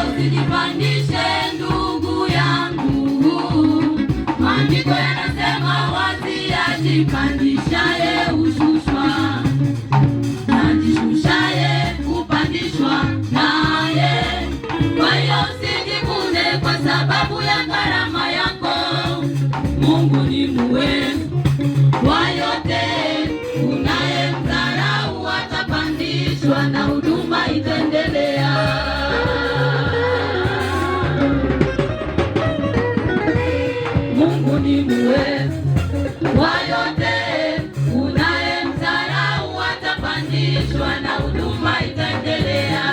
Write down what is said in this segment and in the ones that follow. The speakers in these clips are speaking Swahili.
Usijipandishe ndugu yangu, kwa sababu ya karama yako. Mungu ni muweza wa yote, unayemdharau atapandishwa na huduma itaendelea. Mungu ni muweza wa yote, unayemdharau atapandishwa na huduma itaendelea.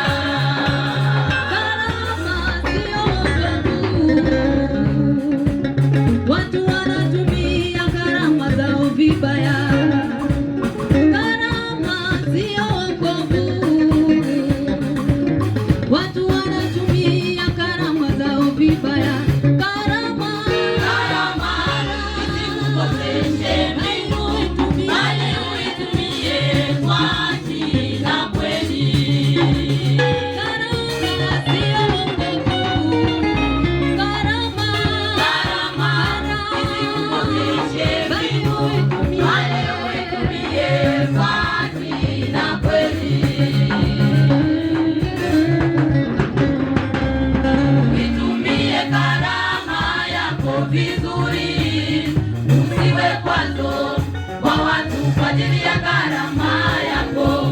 Karama sio wokovu, watu wanatumia karama zao vibaya. Karama sio wokovu, watu wanatumia karama zao vibaya. Vizuri, usiwe kwazo kwa watu kwa ajili ya karama yako.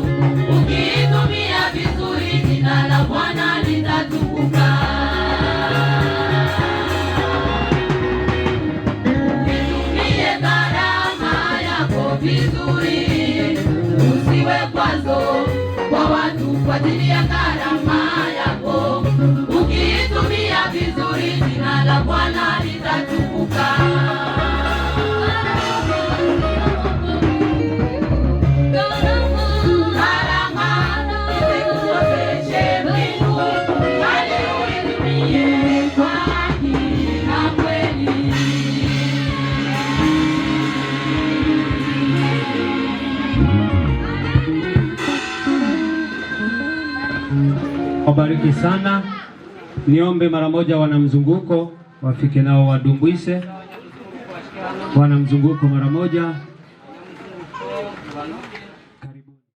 Ukiitumia vizuri, jina la Bwana litatukuka. Ukitumie karama yako vizuri, usiwe kwazo kwa watu kwa ajili ya karama yako. Ukiitumia vizuri, jina la Bwana litatukuka. Wabariki sana. Niombe mara moja wanamzunguko wafike nao wadumbwise. Wanamzunguko mara moja.